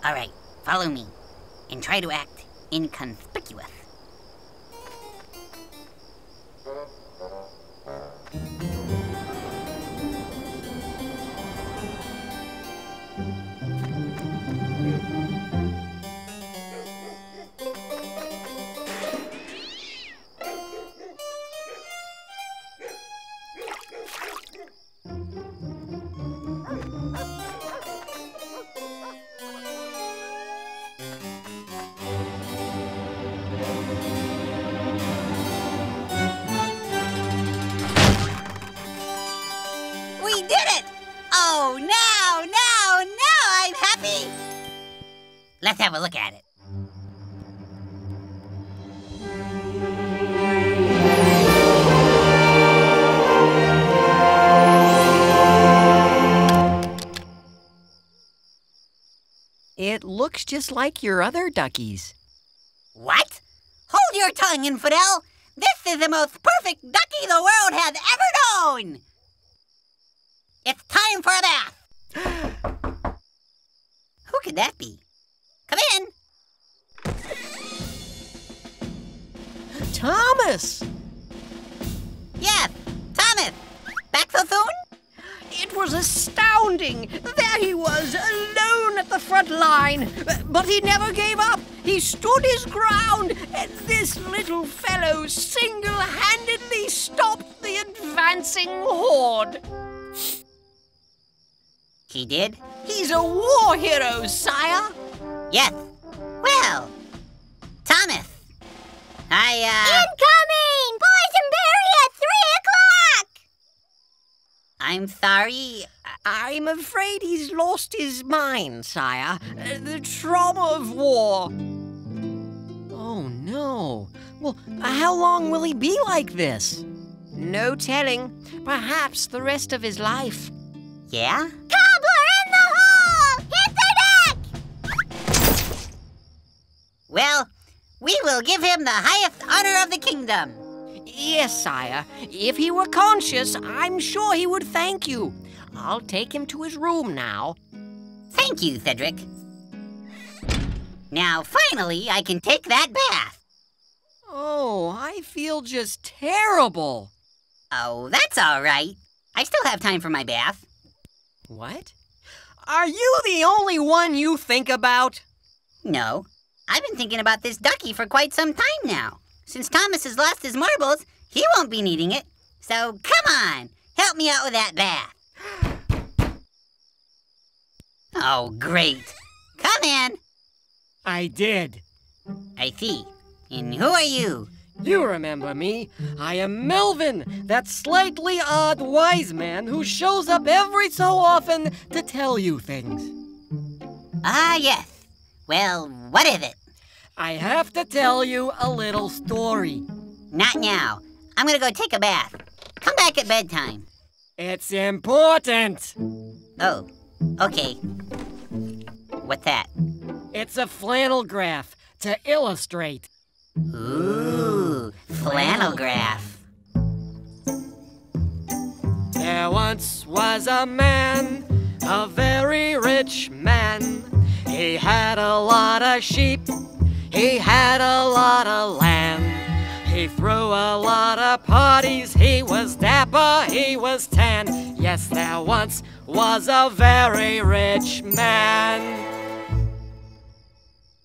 All right, follow me, and try to act inconspicuous. We did it! Oh, now I'm happy! Let's have a look at it. It looks just like your other duckies. What? Hold your tongue, infidel! This is the most perfect ducky the world has ever known! It's time for a bath! Who could that be? Come in! Thomas! Yes, Thomas! Back so soon? It was astounding! There he was, alone at the front line. But he never gave up. He stood his ground, and this little fellow single-handedly stopped the advancing horde. He did? He's a war hero, sire. Yes. Well, Thomas, Incoming! Boysenberry at 3 o'clock! I'm sorry. I'm afraid he's lost his mind, sire. The trauma of war. Oh, no. Well, how long will he be like this? No telling. Perhaps the rest of his life. Yeah? Cobbler in the hole! Hit the deck! Well, we will give him the highest honor of the kingdom. Yes, sire. If he were conscious, I'm sure he would thank you. I'll take him to his room now. Thank you, Cedric. Now, finally, I can take that bath. Oh, I feel just terrible. Oh, that's all right. I still have time for my bath. What? Are you the only one you think about? No, I've been thinking about this ducky for quite some time now. Since Thomas has lost his marbles, he won't be needing it. So come on, help me out with that bath. Oh, great. Come in. I did. I see. And who are you? You remember me. I am Melvin, that slightly odd wise man who shows up every so often to tell you things. Ah, yes. Well, what is it? I have to tell you a little story. Not now. I'm gonna go take a bath. Come back at bedtime. It's important. Oh, okay. What's that? It's a flannel graph to illustrate. Ooh, flannel graph. There once was a man, a very rich man. He had a lot of sheep, he had a lot of land. He threw a lot of parties, he was dapper, he was tan. Yes, there once was a very rich man.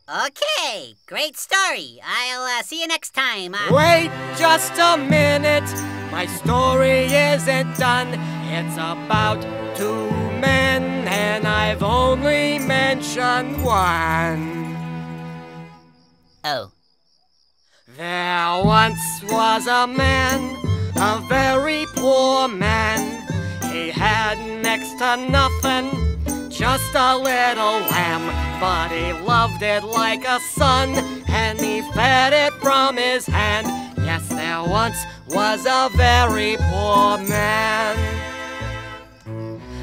Okay, great story. I'll see you next time. Wait just a minute, my story isn't done. It's about two men, and I've only mentioned one. Oh. There once was a man, a very poor man. He had next to nothing, just a little lamb. But he loved it like a son, and he fed it from his hand. Yes, there once was a very poor man.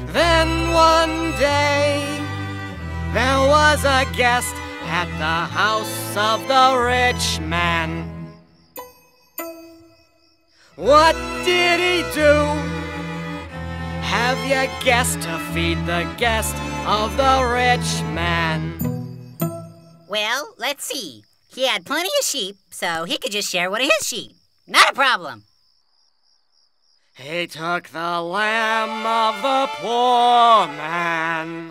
Then one day, there was a guest at the house of the rich man. What did he do? Have you guessed to feed the guest of the rich man? Well, let's see. He had plenty of sheep, so he could just share one of his sheep. Not a problem. He took the lamb of the poor man.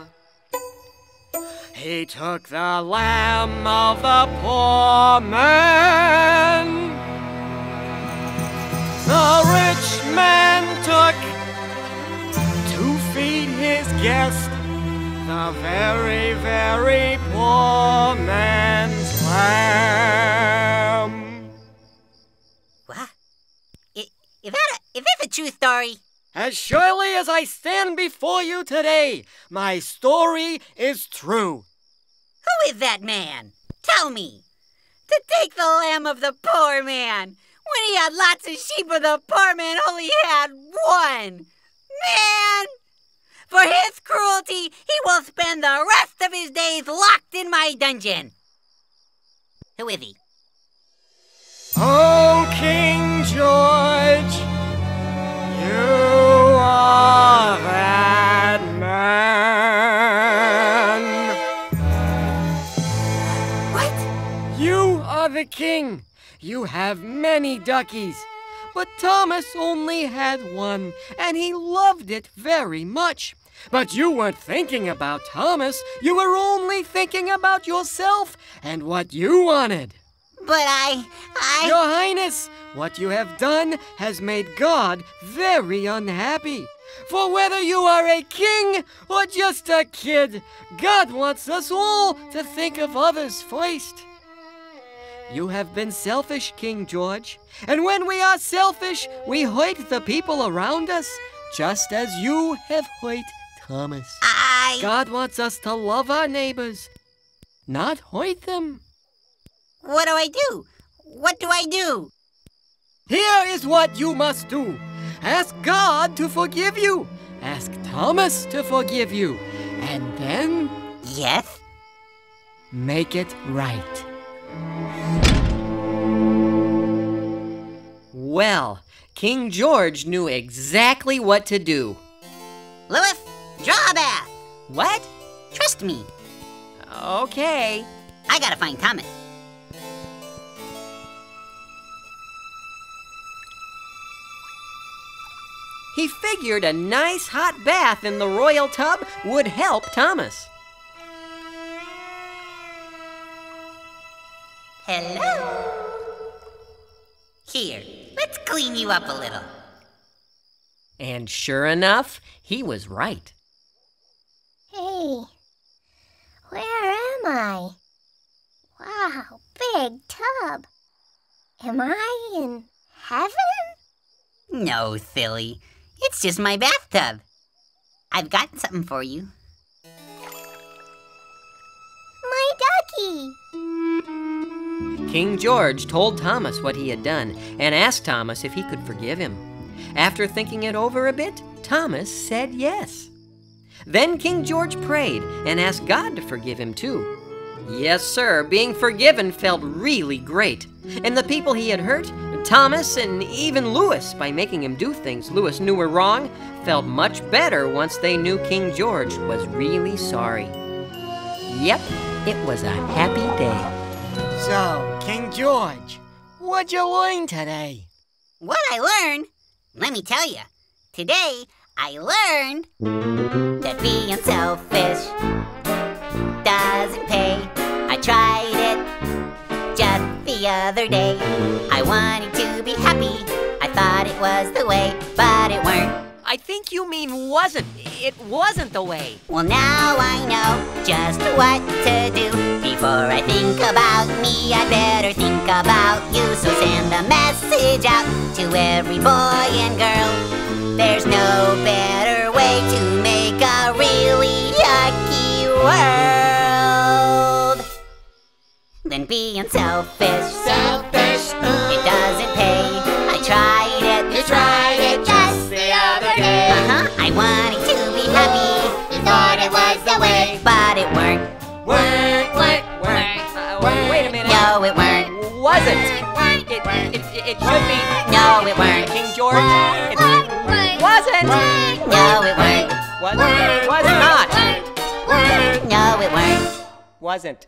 He took the lamb of the poor man. The rich man took to feed his guest the very, very poor man's lamb. What? Is that a true story? As surely as I stand before you today, my story is true. Who is that man? Tell me. To take the lamb of the poor man, when he had lots of sheep, but the poor man only had one. Man! For his cruelty, he will spend the rest of his days locked in my dungeon. Who is he? Oh, King George, you are that man. What? You are the king. You have many duckies. But Thomas only had one, and he loved it very much. But you weren't thinking about Thomas. You were only thinking about yourself and what you wanted. But Your Highness, what you have done has made God very unhappy. For whether you are a king or just a kid, God wants us all to think of others first. You have been selfish, King George, and when we are selfish, we hurt the people around us, just as you have hurt Thomas. God wants us to love our neighbors, not hurt them. What do I do? What do I do? Here is what you must do. Ask God to forgive you. Ask Thomas to forgive you. And then Yes? make it right. Well, King George knew exactly what to do. Louis, draw a bath. What? Trust me. Okay. I gotta find Thomas. He figured a nice hot bath in the royal tub would help Thomas. Hello. Here, let's clean you up a little. And sure enough, he was right. Hey, where am I? Wow, big tub. Am I in heaven? No, silly. It's just my bathtub. I've got something for you. My ducky. King George told Thomas what he had done and asked Thomas if he could forgive him. After thinking it over a bit, Thomas said yes. Then King George prayed and asked God to forgive him too. Yes, sir, being forgiven felt really great. And the people he had hurt, Thomas and even Louis, by making him do things Louis knew were wrong, felt much better once they knew King George was really sorry. Yep, it was a happy day. So, King George, what'd you learn today? What I learned? Let me tell you. Today, I learned that being selfish doesn't pay. I tried it just the other day. I wanted to be happy. I thought it was the way, but it weren't. I think you mean wasn't. It wasn't the way. Well, now I know just what to do. Before I think about me, I better think about you. So send a message out to every boy and girl. There's no better way to make a really yucky world than being selfish. Selfish, It doesn't pay. I tried it. you tried it just the other day. I wanted to be happy, You thought it was the way, but it weren't. Wait a minute. No, it weren't. Wasn't. It should be. No, it weren't. King George. It wasn't. No, it weren't. Was not. No, it weren't. Wasn't.